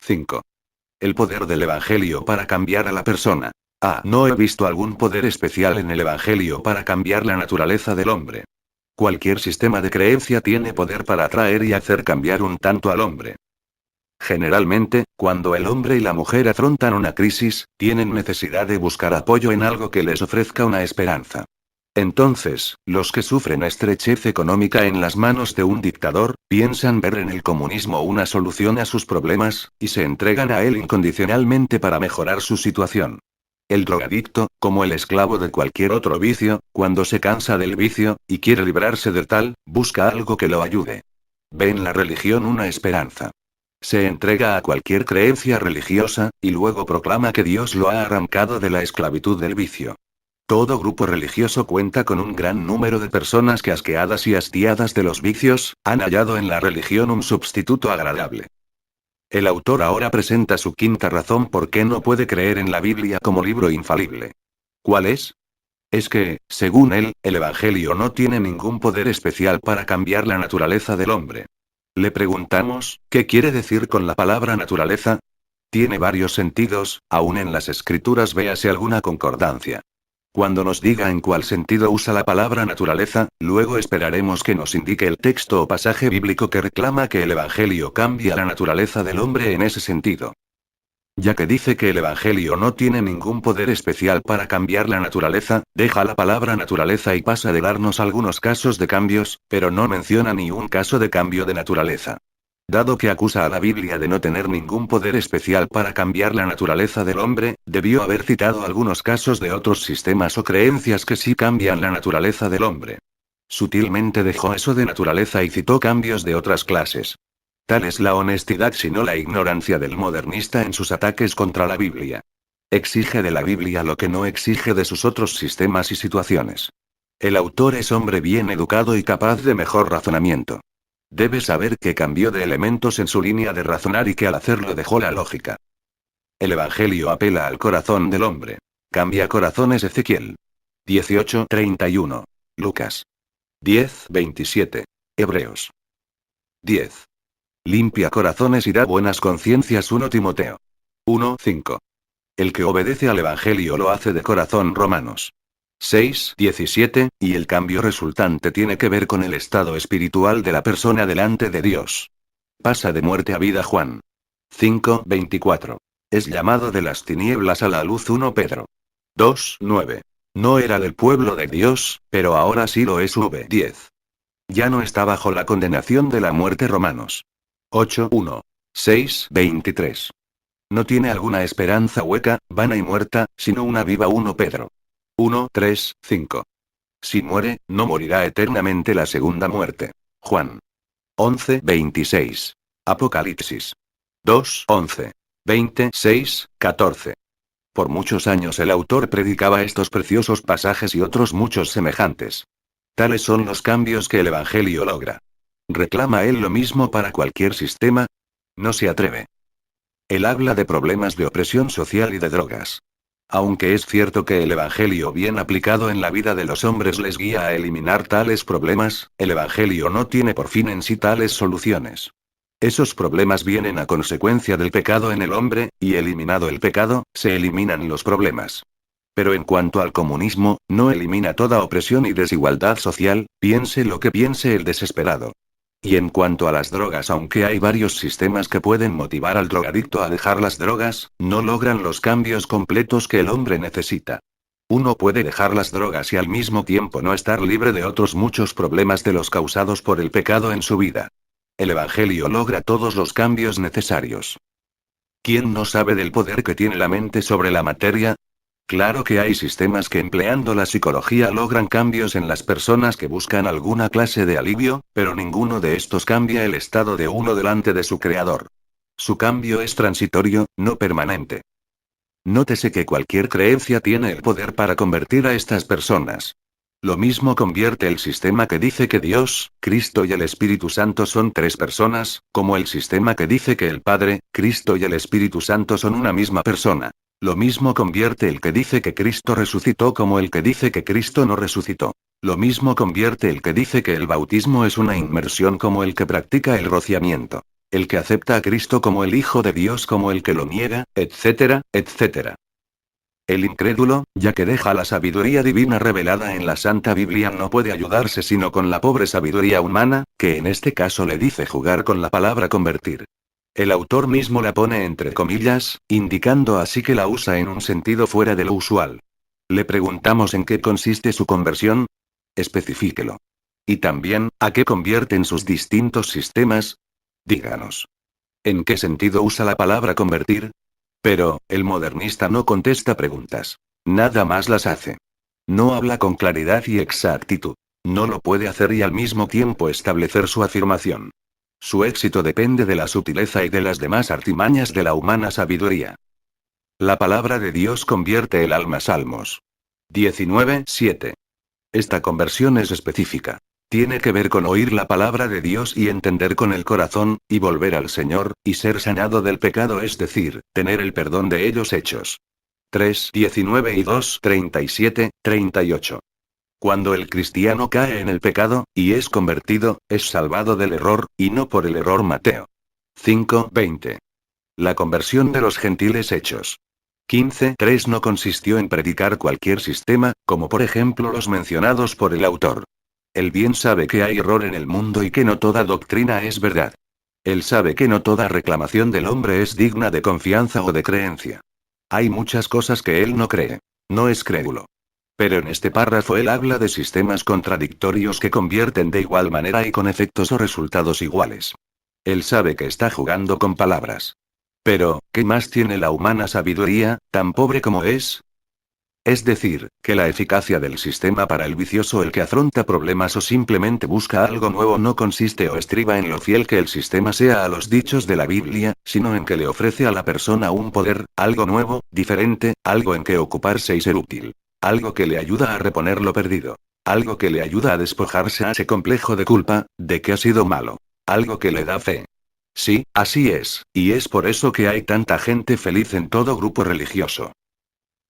5. El poder del Evangelio para cambiar a la persona. No he visto algún poder especial en el Evangelio para cambiar la naturaleza del hombre. Cualquier sistema de creencia tiene poder para atraer y hacer cambiar un tanto al hombre. Generalmente, cuando el hombre y la mujer afrontan una crisis, tienen necesidad de buscar apoyo en algo que les ofrezca una esperanza. Entonces, los que sufren estrechez económica en las manos de un dictador, piensan ver en el comunismo una solución a sus problemas, y se entregan a él incondicionalmente para mejorar su situación. El drogadicto, como el esclavo de cualquier otro vicio, cuando se cansa del vicio, y quiere librarse de tal, busca algo que lo ayude. Ve en la religión una esperanza. Se entrega a cualquier creencia religiosa, y luego proclama que Dios lo ha arrancado de la esclavitud del vicio. Todo grupo religioso cuenta con un gran número de personas que, asqueadas y hastiadas de los vicios, han hallado en la religión un sustituto agradable. El autor ahora presenta su quinta razón por qué no puede creer en la Biblia como libro infalible. ¿Cuál es? Es que, según él, el Evangelio no tiene ningún poder especial para cambiar la naturaleza del hombre. Le preguntamos, ¿qué quiere decir con la palabra naturaleza? Tiene varios sentidos, aún en las escrituras véase alguna concordancia. Cuando nos diga en cuál sentido usa la palabra naturaleza, luego esperaremos que nos indique el texto o pasaje bíblico que reclama que el Evangelio cambia la naturaleza del hombre en ese sentido. Ya que dice que el Evangelio no tiene ningún poder especial para cambiar la naturaleza, deja la palabra naturaleza y pasa de darnos algunos casos de cambios, pero no menciona ni un caso de cambio de naturaleza. Dado que acusa a la Biblia de no tener ningún poder especial para cambiar la naturaleza del hombre, debió haber citado algunos casos de otros sistemas o creencias que sí cambian la naturaleza del hombre. Sutilmente dejó eso de naturaleza y citó cambios de otras clases. Tal es la honestidad sino la ignorancia del modernista en sus ataques contra la Biblia. Exige de la Biblia lo que no exige de sus otros sistemas y situaciones. El autor es hombre bien educado y capaz de mejor razonamiento. Debe saber que cambió de elementos en su línea de razonar y que al hacerlo dejó la lógica. El Evangelio apela al corazón del hombre. Cambia corazones. Ezequiel 18:31. Lucas 10:27. Hebreos 10. Limpia corazones y da buenas conciencias. 1 Timoteo 1:5. El que obedece al Evangelio lo hace de corazón. Romanos 6:17, y el cambio resultante tiene que ver con el estado espiritual de la persona delante de Dios. Pasa de muerte a vida. Juan 5:24. Es llamado de las tinieblas a la luz. 1 Pedro 2:9. No era del pueblo de Dios, pero ahora sí lo es. 10. Ya no está bajo la condenación de la muerte. Romanos 8:1. 6:23. No tiene alguna esperanza hueca, vana y muerta, sino una viva. 1 Pedro 1:3-5. Si muere, no morirá eternamente la segunda muerte. Juan 11:26. Apocalipsis 2:11. 26:14. Por muchos años el autor predicaba estos preciosos pasajes y otros muchos semejantes. Tales son los cambios que el Evangelio logra. ¿Reclama él lo mismo para cualquier sistema? No se atreve. Él habla de problemas de opresión social y de drogas. Aunque es cierto que el Evangelio bien aplicado en la vida de los hombres les guía a eliminar tales problemas, el Evangelio no tiene por fin en sí tales soluciones. Esos problemas vienen a consecuencia del pecado en el hombre, y eliminado el pecado, se eliminan los problemas. Pero en cuanto al comunismo, no elimina toda opresión y desigualdad social, piense lo que piense el desesperado. Y en cuanto a las drogas, aunque hay varios sistemas que pueden motivar al drogadicto a dejar las drogas, no logran los cambios completos que el hombre necesita. Uno puede dejar las drogas y al mismo tiempo no estar libre de otros muchos problemas de los causados por el pecado en su vida. El Evangelio logra todos los cambios necesarios. ¿Quién no sabe del poder que tiene la mente sobre la materia? Claro que hay sistemas que empleando la psicología logran cambios en las personas que buscan alguna clase de alivio, pero ninguno de estos cambia el estado de uno delante de su creador. Su cambio es transitorio, no permanente. Nótese que cualquier creencia tiene el poder para convertir a estas personas. Lo mismo convierte el sistema que dice que Dios, Cristo y el Espíritu Santo son tres personas, como el sistema que dice que el Padre, Cristo y el Espíritu Santo son una misma persona. Lo mismo convierte el que dice que Cristo resucitó como el que dice que Cristo no resucitó. Lo mismo convierte el que dice que el bautismo es una inmersión como el que practica el rociamiento. El que acepta a Cristo como el Hijo de Dios como el que lo niega, etcétera, etcétera. El incrédulo, ya que deja la sabiduría divina revelada en la Santa Biblia, no puede ayudarse sino con la pobre sabiduría humana, que en este caso le dice jugar con la palabra convertir. El autor mismo la pone entre comillas, indicando así que la usa en un sentido fuera de lo usual. Le preguntamos en qué consiste su conversión. Especifíquelo. Y también, ¿a qué convierten sus distintos sistemas? Díganos. ¿En qué sentido usa la palabra convertir? Pero, el modernista no contesta preguntas. Nada más las hace. No habla con claridad y exactitud. No lo puede hacer y al mismo tiempo establecer su afirmación. Su éxito depende de la sutileza y de las demás artimañas de la humana sabiduría. La palabra de Dios convierte el alma. Salmos 19:7. Esta conversión es específica. Tiene que ver con oír la palabra de Dios y entender con el corazón, y volver al Señor, y ser sanado del pecado, es decir, tener el perdón de ellos hechos. 3:19 y 2:37-38. Cuando el cristiano cae en el pecado, y es convertido, es salvado del error, y no por el error. Mateo 5:20. La conversión de los gentiles hechos 15:3 no consistió en predicar cualquier sistema, como por ejemplo los mencionados por el autor. Él bien sabe que hay error en el mundo y que no toda doctrina es verdad. Él sabe que no toda reclamación del hombre es digna de confianza o de creencia. Hay muchas cosas que él no cree. No es crédulo. Pero en este párrafo él habla de sistemas contradictorios que convierten de igual manera y con efectos o resultados iguales. Él sabe que está jugando con palabras. Pero, ¿qué más tiene la humana sabiduría, tan pobre como es? Es decir, que la eficacia del sistema para el vicioso, el que afronta problemas o simplemente busca algo nuevo, no consiste o estriba en lo fiel que el sistema sea a los dichos de la Biblia, sino en que le ofrece a la persona un poder, algo nuevo, diferente, algo en que ocuparse y ser útil. Algo que le ayuda a reponer lo perdido. Algo que le ayuda a despojarse a ese complejo de culpa, de que ha sido malo. Algo que le da fe. Sí, así es, y es por eso que hay tanta gente feliz en todo grupo religioso.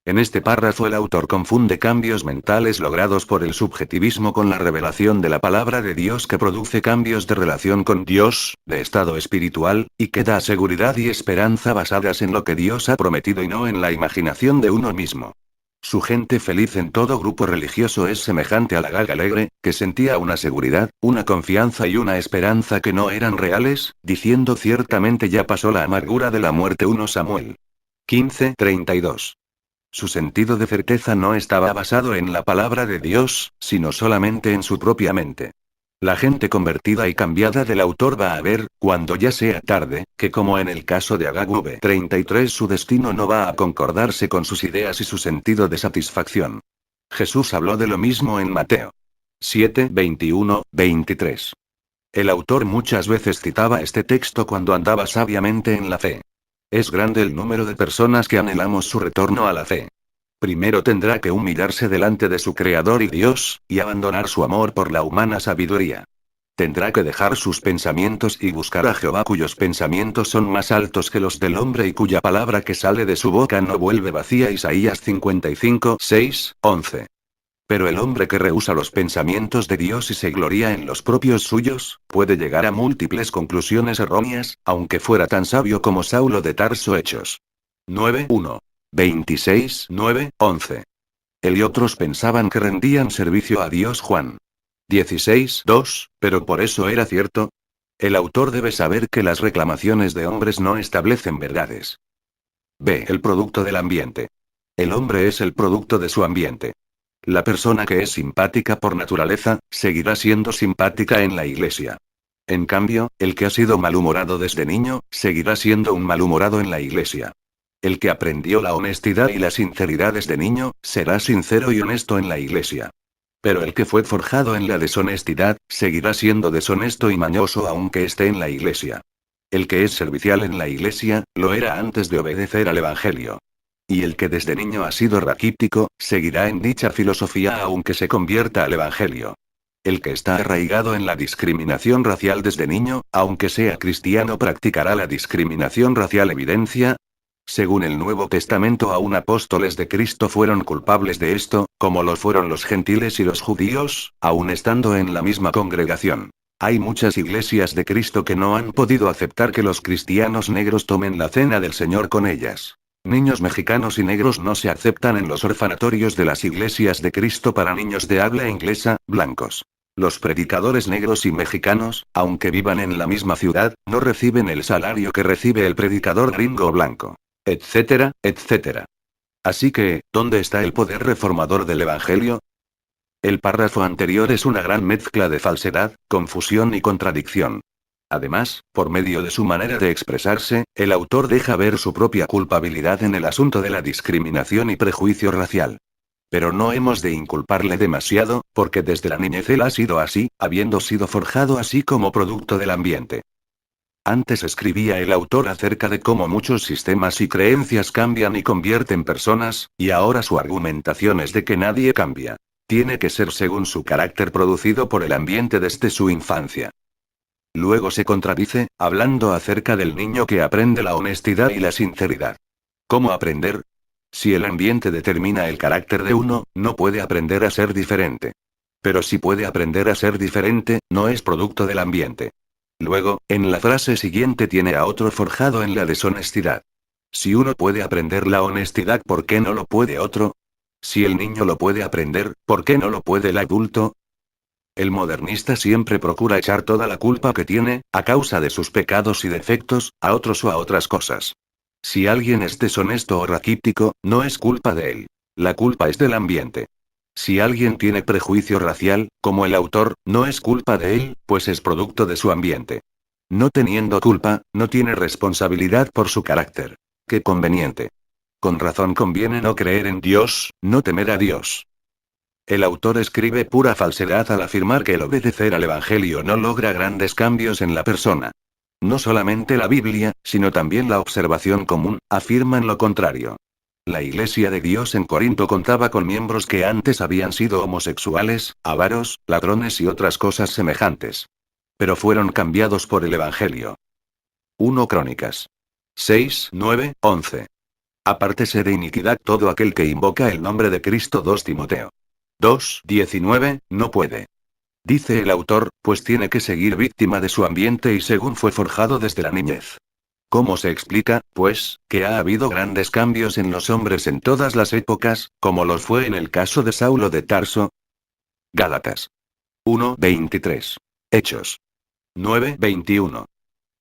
En este párrafo el autor confunde cambios mentales logrados por el subjetivismo con la revelación de la palabra de Dios, que produce cambios de relación con Dios, de estado espiritual, y que da seguridad y esperanza basadas en lo que Dios ha prometido y no en la imaginación de uno mismo. Su gente feliz en todo grupo religioso es semejante a la gaga alegre, que sentía una seguridad, una confianza y una esperanza que no eran reales, diciendo ciertamente ya pasó la amargura de la muerte. 1 Samuel 15:32. Su sentido de certeza no estaba basado en la palabra de Dios, sino solamente en su propia mente. La gente convertida y cambiada del autor va a ver, cuando ya sea tarde, que como en el caso de Agag 33, su destino no va a concordarse con sus ideas y su sentido de satisfacción. Jesús habló de lo mismo en Mateo 7:21-23. El autor muchas veces citaba este texto cuando andaba sabiamente en la fe. Es grande el número de personas que anhelamos su retorno a la fe. Primero tendrá que humillarse delante de su Creador y Dios, y abandonar su amor por la humana sabiduría. Tendrá que dejar sus pensamientos y buscar a Jehová, cuyos pensamientos son más altos que los del hombre y cuya palabra que sale de su boca no vuelve vacía. Isaías 55:6-11. Pero el hombre que rehúsa los pensamientos de Dios y se gloría en los propios suyos, puede llegar a múltiples conclusiones erróneas, aunque fuera tan sabio como Saulo de Tarso. Hechos 9:1. 26:9-11. Él y otros pensaban que rendían servicio a Dios. Juan 16:2, pero por eso era cierto. El autor debe saber que las reclamaciones de hombres no establecen verdades. B. El producto del ambiente. El hombre es el producto de su ambiente. La persona que es simpática por naturaleza, seguirá siendo simpática en la iglesia. En cambio, el que ha sido malhumorado desde niño, seguirá siendo un malhumorado en la iglesia. El que aprendió la honestidad y la sinceridad desde niño, será sincero y honesto en la iglesia. Pero el que fue forjado en la deshonestidad, seguirá siendo deshonesto y mañoso aunque esté en la iglesia. El que es servicial en la iglesia, lo era antes de obedecer al Evangelio. Y el que desde niño ha sido raquítico, seguirá en dicha filosofía aunque se convierta al Evangelio. El que está arraigado en la discriminación racial desde niño, aunque sea cristiano, practicará la discriminación racial. Evidencia. Según el Nuevo Testamento, aún apóstoles de Cristo fueron culpables de esto, como lo fueron los gentiles y los judíos, aun estando en la misma congregación. Hay muchas iglesias de Cristo que no han podido aceptar que los cristianos negros tomen la cena del Señor con ellas. Niños mexicanos y negros no se aceptan en los orfanatorios de las iglesias de Cristo para niños de habla inglesa, blancos. Los predicadores negros y mexicanos, aunque vivan en la misma ciudad, no reciben el salario que recibe el predicador gringo blanco. Etcétera, etcétera. Así que, ¿dónde está el poder reformador del Evangelio? El párrafo anterior es una gran mezcla de falsedad, confusión y contradicción. Además, por medio de su manera de expresarse, el autor deja ver su propia culpabilidad en el asunto de la discriminación y prejuicio racial. Pero no hemos de inculparle demasiado, porque desde la niñez él ha sido así, habiendo sido forjado así como producto del ambiente. Antes escribía el autor acerca de cómo muchos sistemas y creencias cambian y convierten personas, y ahora su argumentación es de que nadie cambia. Tiene que ser según su carácter producido por el ambiente desde su infancia. Luego se contradice, hablando acerca del niño que aprende la honestidad y la sinceridad. ¿Cómo aprender? Si el ambiente determina el carácter de uno, no puede aprender a ser diferente. Pero si puede aprender a ser diferente, no es producto del ambiente. Luego, en la frase siguiente tiene a otro forjado en la deshonestidad. Si uno puede aprender la honestidad, ¿por qué no lo puede otro? Si el niño lo puede aprender, ¿por qué no lo puede el adulto? El modernista siempre procura echar toda la culpa que tiene, a causa de sus pecados y defectos, a otros o a otras cosas. Si alguien es deshonesto o raquítico, no es culpa de él. La culpa es del ambiente. Si alguien tiene prejuicio racial, como el autor, no es culpa de él, pues es producto de su ambiente. No teniendo culpa, no tiene responsabilidad por su carácter. ¡Qué conveniente! Con razón conviene no creer en Dios, no temer a Dios. El autor escribe pura falsedad al afirmar que el obedecer al Evangelio no logra grandes cambios en la persona. No solamente la Biblia, sino también la observación común, afirman lo contrario. La Iglesia de Dios en Corinto contaba con miembros que antes habían sido homosexuales, avaros, ladrones y otras cosas semejantes. Pero fueron cambiados por el Evangelio. 1 Crónicas 6, 9, 11. Apártese de iniquidad todo aquel que invoca el nombre de Cristo. 2 Timoteo 2, 19, no puede. Dice el autor, pues tiene que seguir víctima de su ambiente y según fue forjado desde la niñez. ¿Cómo se explica, pues, que ha habido grandes cambios en los hombres en todas las épocas, como los fue en el caso de Saulo de Tarso? Gálatas 1, 23. Hechos 9, 21.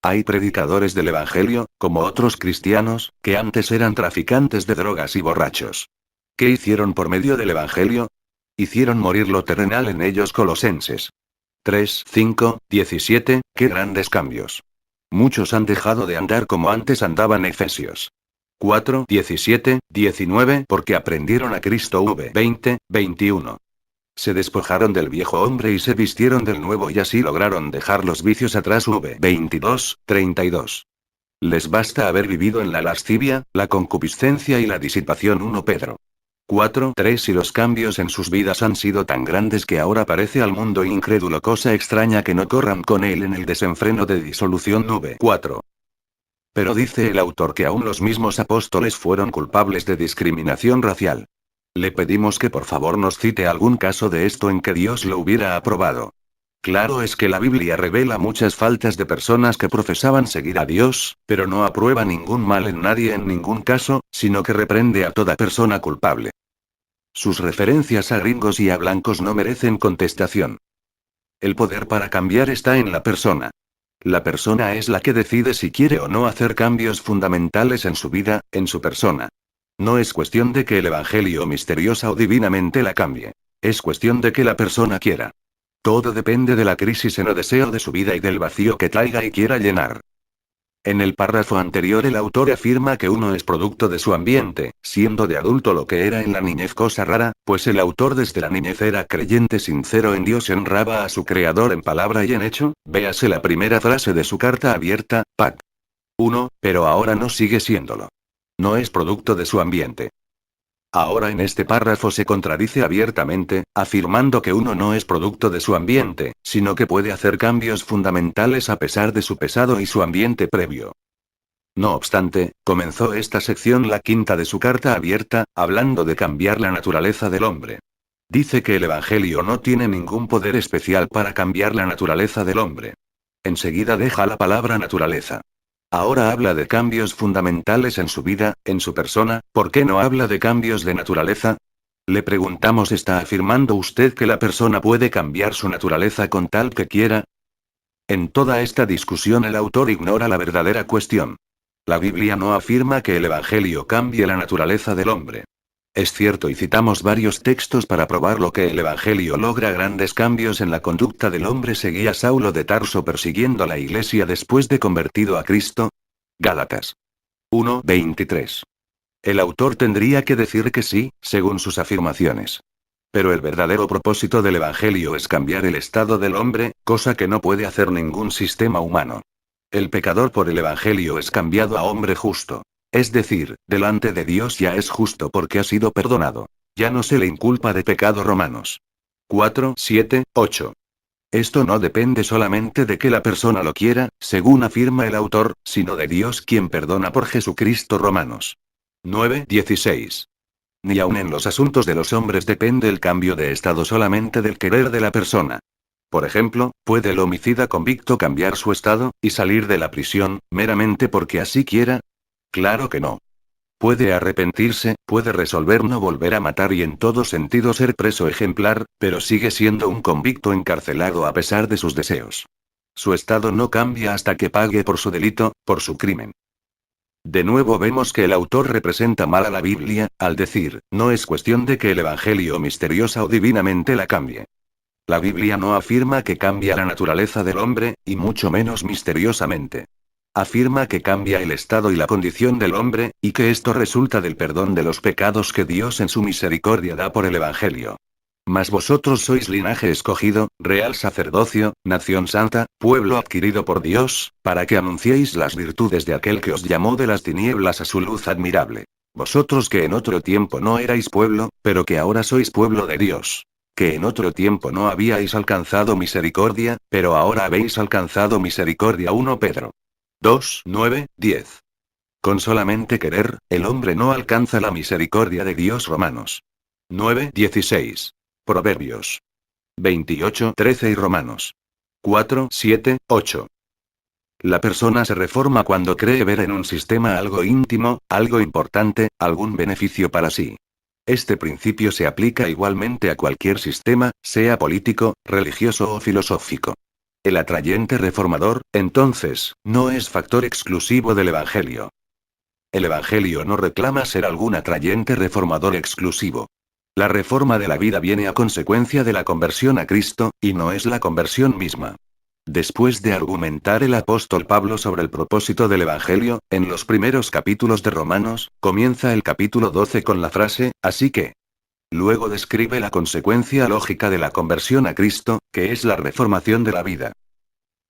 Hay predicadores del Evangelio, como otros cristianos, que antes eran traficantes de drogas y borrachos. ¿Qué hicieron por medio del Evangelio? Hicieron morir lo terrenal en ellos. Colosenses 3, 5, 17, ¡qué grandes cambios! Muchos han dejado de andar como antes andaban. Efesios 4, 17, 19, porque aprendieron a Cristo. 20, 21. Se despojaron del viejo hombre y se vistieron del nuevo y así lograron dejar los vicios atrás. 22, 32. Les basta haber vivido en la lascivia, la concupiscencia y la disipación. 1 Pedro 4, 3 y los cambios en sus vidas han sido tan grandes que ahora parece al mundo incrédulo cosa extraña que no corran con él en el desenfreno de disolución. 4. Pero dice el autor que aún los mismos apóstoles fueron culpables de discriminación racial. Le pedimos que por favor nos cite algún caso de esto en que Dios lo hubiera aprobado. Claro es que la Biblia revela muchas faltas de personas que profesaban seguir a Dios, pero no aprueba ningún mal en nadie en ningún caso, sino que reprende a toda persona culpable. Sus referencias a gringos y a blancos no merecen contestación. El poder para cambiar está en la persona. La persona es la que decide si quiere o no hacer cambios fundamentales en su vida, en su persona. No es cuestión de que el Evangelio misteriosa o divinamente la cambie. Es cuestión de que la persona quiera. Todo depende de la crisis en o deseo de su vida y del vacío que traiga y quiera llenar. En el párrafo anterior el autor afirma que uno es producto de su ambiente, siendo de adulto lo que era en la niñez cosa rara, pues el autor desde la niñez era creyente sincero en Dios y honraba a su Creador en palabra y en hecho. Véase la primera frase de su carta abierta, Pac. 1, pero ahora no sigue siéndolo. No es producto de su ambiente. Ahora en este párrafo se contradice abiertamente, afirmando que uno no es producto de su ambiente, sino que puede hacer cambios fundamentales a pesar de su pasado y su ambiente previo. No obstante, comenzó esta sección la quinta de su carta abierta, hablando de cambiar la naturaleza del hombre. Dice que el Evangelio no tiene ningún poder especial para cambiar la naturaleza del hombre. Enseguida deja la palabra naturaleza. Ahora habla de cambios fundamentales en su vida, en su persona. ¿Por qué no habla de cambios de naturaleza? Le preguntamos, ¿está afirmando usted que la persona puede cambiar su naturaleza con tal que quiera? En toda esta discusión el autor ignora la verdadera cuestión. La Biblia no afirma que el Evangelio cambie la naturaleza del hombre. Es cierto, y citamos varios textos para probar lo que el Evangelio logra grandes cambios en la conducta del hombre. Seguía Saulo de Tarso persiguiendo a la iglesia después de convertido a Cristo. Gálatas 1:23. El autor tendría que decir que sí, según sus afirmaciones. Pero el verdadero propósito del Evangelio es cambiar el estado del hombre, cosa que no puede hacer ningún sistema humano. El pecador por el Evangelio es cambiado a hombre justo. Es decir, delante de Dios ya es justo porque ha sido perdonado. Ya no se le inculpa de pecado. Romanos 4:7-8. Esto no depende solamente de que la persona lo quiera, según afirma el autor, sino de Dios quien perdona por Jesucristo. Romanos 9:16. Ni aun en los asuntos de los hombres depende el cambio de estado solamente del querer de la persona. Por ejemplo, ¿puede el homicida convicto cambiar su estado, y salir de la prisión, meramente porque así quiera? Claro que no. Puede arrepentirse, puede resolver no volver a matar y en todo sentido ser preso ejemplar, pero sigue siendo un convicto encarcelado a pesar de sus deseos. Su estado no cambia hasta que pague por su delito, por su crimen. De nuevo vemos que el autor representa mal a la Biblia, al decir, no es cuestión de que el Evangelio misteriosa o divinamente la cambie. La Biblia no afirma que cambia la naturaleza del hombre, y mucho menos misteriosamente. Afirma que cambia el estado y la condición del hombre, y que esto resulta del perdón de los pecados que Dios en su misericordia da por el Evangelio. Mas vosotros sois linaje escogido, real sacerdocio, nación santa, pueblo adquirido por Dios, para que anunciéis las virtudes de aquel que os llamó de las tinieblas a su luz admirable. Vosotros que en otro tiempo no erais pueblo, pero que ahora sois pueblo de Dios. Que en otro tiempo no habíais alcanzado misericordia, pero ahora habéis alcanzado misericordia. 1 Pedro 2:9-10. Con solamente querer, el hombre no alcanza la misericordia de Dios. Romanos 9:16. Proverbios 28:13 y Romanos 4:7-8. La persona se reforma cuando cree ver en un sistema algo íntimo, algo importante, algún beneficio para sí. Este principio se aplica igualmente a cualquier sistema, sea político, religioso o filosófico. El atrayente reformador, entonces, no es factor exclusivo del Evangelio. El Evangelio no reclama ser algún atrayente reformador exclusivo. La reforma de la vida viene a consecuencia de la conversión a Cristo, y no es la conversión misma. Después de argumentar el apóstol Pablo sobre el propósito del Evangelio, en los primeros capítulos de Romanos, comienza el capítulo 12 con la frase, así que. Luego describe la consecuencia lógica de la conversión a Cristo, que es la reformación de la vida.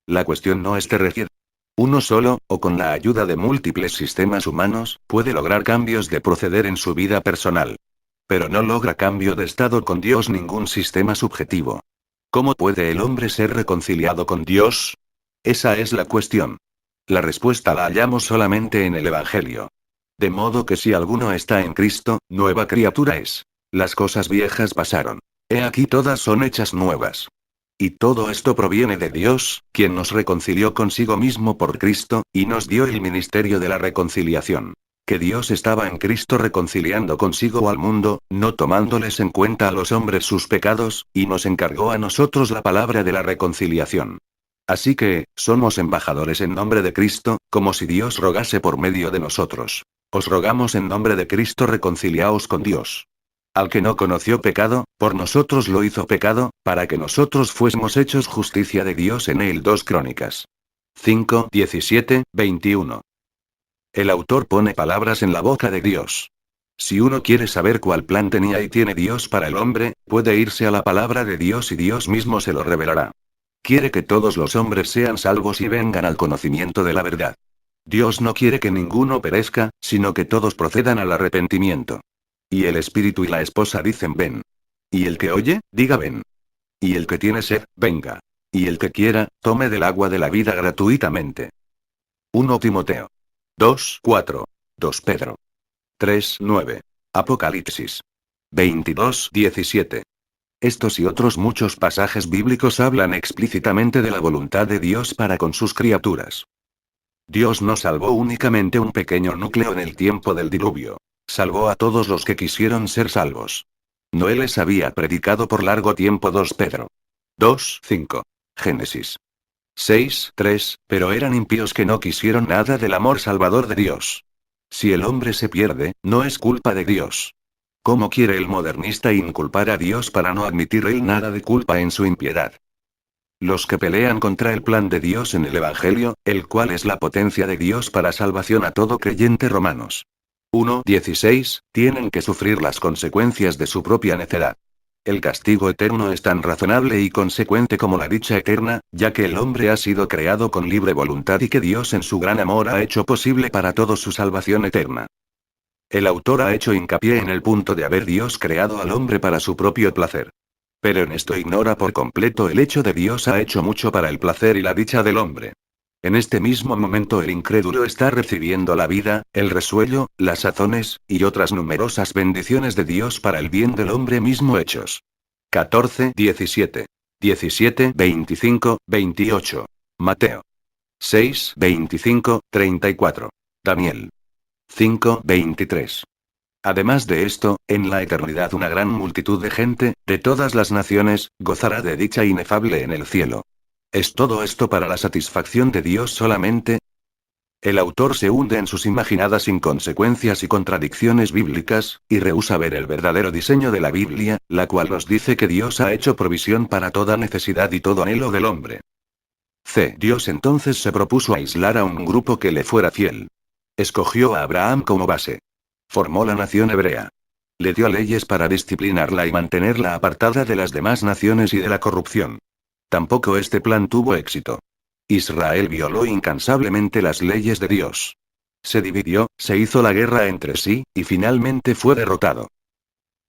La cuestión no es terrenal. Uno solo, o con la ayuda de múltiples sistemas humanos, puede lograr cambios de proceder en su vida personal. Pero no logra cambio de estado con Dios ningún sistema subjetivo. ¿Cómo puede el hombre ser reconciliado con Dios? Esa es la cuestión. La respuesta la hallamos solamente en el Evangelio. De modo que si alguno está en Cristo, nueva criatura es. Las cosas viejas pasaron. He aquí todas son hechas nuevas. Y todo esto proviene de Dios, quien nos reconcilió consigo mismo por Cristo, y nos dio el ministerio de la reconciliación. Que Dios estaba en Cristo reconciliando consigo al mundo, no tomándoles en cuenta a los hombres sus pecados, y nos encargó a nosotros la palabra de la reconciliación. Así que, somos embajadores en nombre de Cristo, como si Dios rogase por medio de nosotros. Os rogamos en nombre de Cristo, reconciliaos con Dios. Al que no conoció pecado, por nosotros lo hizo pecado, para que nosotros fuésemos hechos justicia de Dios en él. 2 Crónicas 5:17-21. El autor pone palabras en la boca de Dios. Si uno quiere saber cuál plan tenía y tiene Dios para el hombre, puede irse a la palabra de Dios y Dios mismo se lo revelará. Quiere que todos los hombres sean salvos y vengan al conocimiento de la verdad. Dios no quiere que ninguno perezca, sino que todos procedan al arrepentimiento. Y el espíritu y la esposa dicen ven. Y el que oye, diga ven. Y el que tiene sed, venga. Y el que quiera, tome del agua de la vida gratuitamente. 1 Timoteo 2:4. 2 Pedro 3:9. Apocalipsis 22:17. Estos y otros muchos pasajes bíblicos hablan explícitamente de la voluntad de Dios para con sus criaturas. Dios no salvó únicamente un pequeño núcleo en el tiempo del diluvio. Salvó a todos los que quisieron ser salvos. Noé les había predicado por largo tiempo 2 Pedro 2:5. Génesis 6:3, pero eran impíos que no quisieron nada del amor salvador de Dios. Si el hombre se pierde, no es culpa de Dios. ¿Cómo quiere el modernista inculpar a Dios para no admitir él nada de culpa en su impiedad? Los que pelean contra el plan de Dios en el Evangelio, el cual es la potencia de Dios para salvación a todo creyente. Romanos 1:16, tienen que sufrir las consecuencias de su propia necedad. El castigo eterno es tan razonable y consecuente como la dicha eterna, ya que el hombre ha sido creado con libre voluntad y que Dios en su gran amor ha hecho posible para todos su salvación eterna. El autor ha hecho hincapié en el punto de haber Dios creado al hombre para su propio placer. Pero en esto ignora por completo el hecho de Dios ha hecho mucho para el placer y la dicha del hombre. En este mismo momento el incrédulo está recibiendo la vida, el resuello, las sazones, y otras numerosas bendiciones de Dios para el bien del hombre mismo. Hechos 14:17. 17:25, 28. Mateo 6:25, 34. Daniel 5:23. Además de esto, en la eternidad una gran multitud de gente, de todas las naciones, gozará de dicha inefable en el cielo. ¿Es todo esto para la satisfacción de Dios solamente? El autor se hunde en sus imaginadas inconsecuencias y contradicciones bíblicas, y rehúsa ver el verdadero diseño de la Biblia, la cual nos dice que Dios ha hecho provisión para toda necesidad y todo anhelo del hombre. Dios entonces se propuso aislar a un grupo que le fuera fiel. Escogió a Abraham como base. Formó la nación hebrea. Le dio leyes para disciplinarla y mantenerla apartada de las demás naciones y de la corrupción. Tampoco este plan tuvo éxito. Israel violó incansablemente las leyes de Dios. Se dividió, se hizo la guerra entre sí, y finalmente fue derrotado.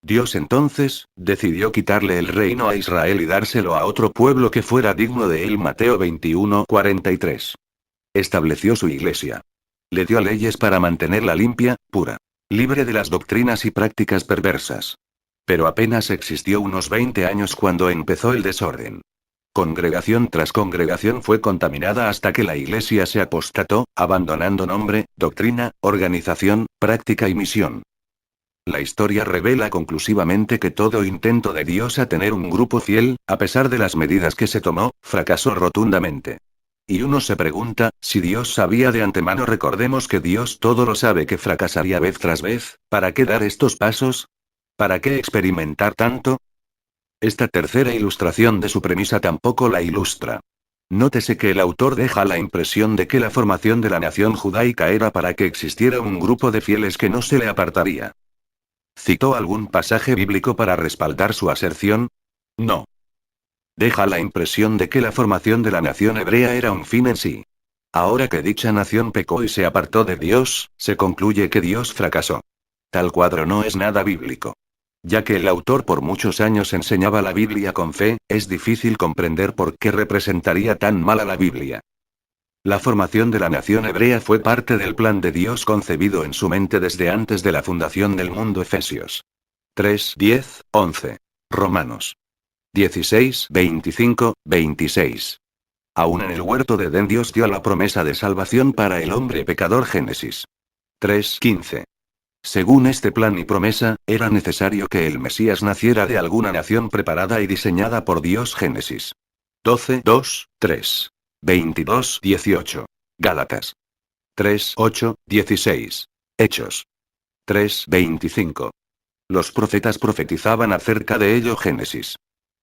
Dios entonces, decidió quitarle el reino a Israel y dárselo a otro pueblo que fuera digno de él. Mateo 21:43. Estableció su iglesia. Le dio leyes para mantenerla limpia, pura, libre de las doctrinas y prácticas perversas. Pero apenas existió unos 20 años cuando empezó el desorden. Congregación tras congregación fue contaminada hasta que la iglesia se apostató, abandonando nombre, doctrina, organización, práctica y misión. La historia revela conclusivamente que todo intento de Dios a tener un grupo fiel, a pesar de las medidas que se tomó, fracasó rotundamente. Y uno se pregunta, si Dios sabía de antemano, recordemos que Dios todo lo sabe, que fracasaría vez tras vez, ¿para qué dar estos pasos? ¿Para qué experimentar tanto? Esta tercera ilustración de su premisa tampoco la ilustra. Nótese que el autor deja la impresión de que la formación de la nación judaica era para que existiera un grupo de fieles que no se le apartaría. ¿Citó algún pasaje bíblico para respaldar su aserción? No. Deja la impresión de que la formación de la nación hebrea era un fin en sí. Ahora que dicha nación pecó y se apartó de Dios, se concluye que Dios fracasó. Tal cuadro no es nada bíblico. Ya que el autor por muchos años enseñaba la Biblia con fe, es difícil comprender por qué representaría tan mal a la Biblia. La formación de la nación hebrea fue parte del plan de Dios concebido en su mente desde antes de la fundación del mundo. Efesios 3:10, 11. Romanos 16:25, 26. Aún en el huerto de Edén Dios dio la promesa de salvación para el hombre pecador. Génesis 3:15. Según este plan y promesa, era necesario que el Mesías naciera de alguna nación preparada y diseñada por Dios. Génesis 12:2, 3. 22:18. Gálatas 3:8, 16. Hechos 3:25. Los profetas profetizaban acerca de ello. Génesis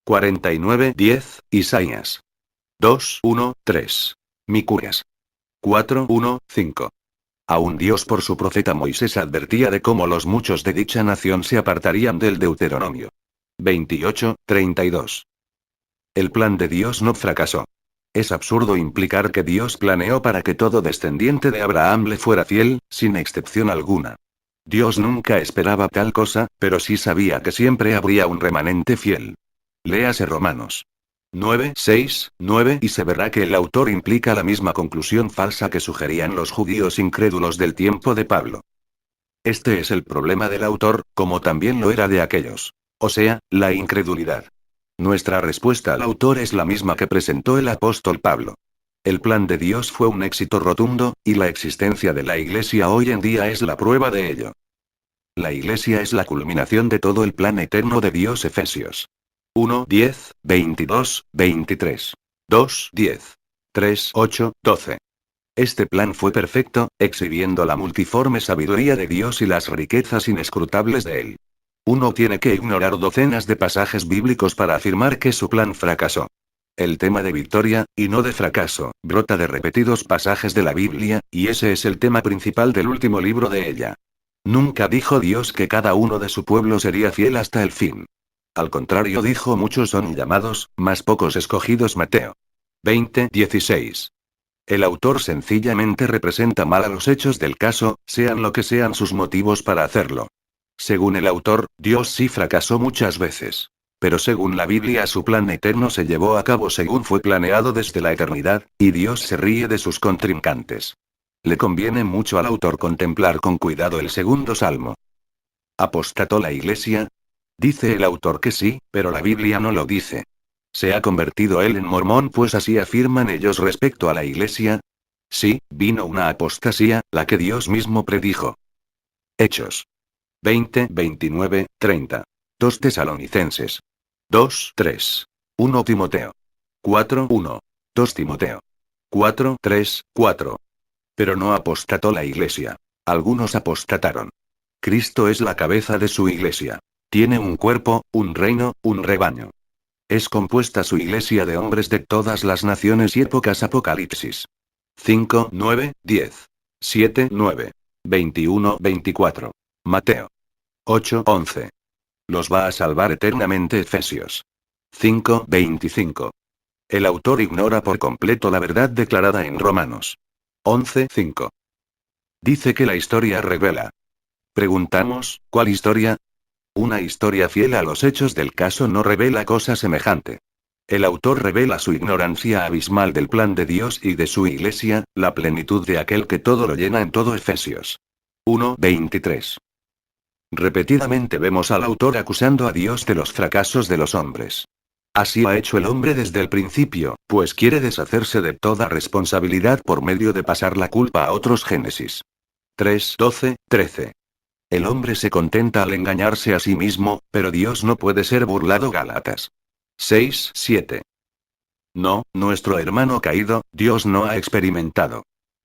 49:10, Isaías 2:1, 3. Miqueas 4:1, 5. Aún Dios por su profeta Moisés advertía de cómo los muchos de dicha nación se apartarían del Deuteronomio 28:32. El plan de Dios no fracasó. Es absurdo implicar que Dios planeó para que todo descendiente de Abraham le fuera fiel, sin excepción alguna. Dios nunca esperaba tal cosa, pero sí sabía que siempre habría un remanente fiel. Léase Romanos 9:6, 9 y se verá que el autor implica la misma conclusión falsa que sugerían los judíos incrédulos del tiempo de Pablo. Este es el problema del autor, como también lo era de aquellos. O sea, la incredulidad. Nuestra respuesta al autor es la misma que presentó el apóstol Pablo. El plan de Dios fue un éxito rotundo, y la existencia de la Iglesia hoy en día es la prueba de ello. La Iglesia es la culminación de todo el plan eterno de Dios. Efesios 1, 10, 22, 23. 2, 10. 3, 8, 12. Este plan fue perfecto, exhibiendo la multiforme sabiduría de Dios y las riquezas inescrutables de él. Uno tiene que ignorar docenas de pasajes bíblicos para afirmar que su plan fracasó. El tema de victoria, y no de fracaso, brota de repetidos pasajes de la Biblia, y ese es el tema principal del último libro de ella. Nunca dijo Dios que cada uno de su pueblo sería fiel hasta el fin. Al contrario, dijo: muchos son llamados, mas pocos escogidos. Mateo 20, 16. El autor sencillamente representa mal a los hechos del caso, sean lo que sean sus motivos para hacerlo. Según el autor, Dios sí fracasó muchas veces. Pero según la Biblia, su plan eterno se llevó a cabo según fue planeado desde la eternidad, y Dios se ríe de sus contrincantes. Le conviene mucho al autor contemplar con cuidado el segundo salmo. ¿Apostató la Iglesia? Dice el autor que sí, pero la Biblia no lo dice. ¿Se ha convertido él en mormón, pues así afirman ellos respecto a la Iglesia? Sí, vino una apostasía, la que Dios mismo predijo. Hechos 20, 29, 30. 2 Tesalonicenses 2, 3. 1 Timoteo 4, 1. 2 Timoteo 4, 3, 4. Pero no apostató la Iglesia. Algunos apostataron. Cristo es la cabeza de su Iglesia. Tiene un cuerpo, un reino, un rebaño. Es compuesta su Iglesia de hombres de todas las naciones y épocas. Apocalipsis 5, 9, 10. 7, 9. 21, 24. Mateo 8, 11. Los va a salvar eternamente. Efesios 5, 25. El autor ignora por completo la verdad declarada en Romanos 11, 5. Dice que la historia revela. Preguntamos, ¿cuál historia? Una historia fiel a los hechos del caso no revela cosa semejante. El autor revela su ignorancia abismal del plan de Dios y de su Iglesia, la plenitud de aquel que todo lo llena en todo. Efesios 1, 23. Repetidamente vemos al autor acusando a Dios de los fracasos de los hombres. Así ha hecho el hombre desde el principio, pues quiere deshacerse de toda responsabilidad por medio de pasar la culpa a otros. Génesis 3, 12, 13. El hombre se contenta al engañarse a sí mismo, pero Dios no puede ser burlado. Gálatas 6, 7. No, nuestro hermano caído, Dios no ha experimentado.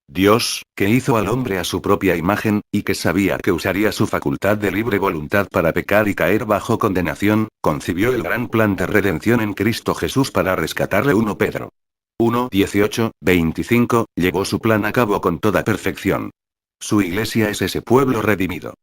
Dios, que hizo al hombre a su propia imagen, y que sabía que usaría su facultad de libre voluntad para pecar y caer bajo condenación, concibió el gran plan de redención en Cristo Jesús para rescatarle. 1 Pedro 1, 18, 25, llevó su plan a cabo con toda perfección. Su Iglesia es ese pueblo redimido.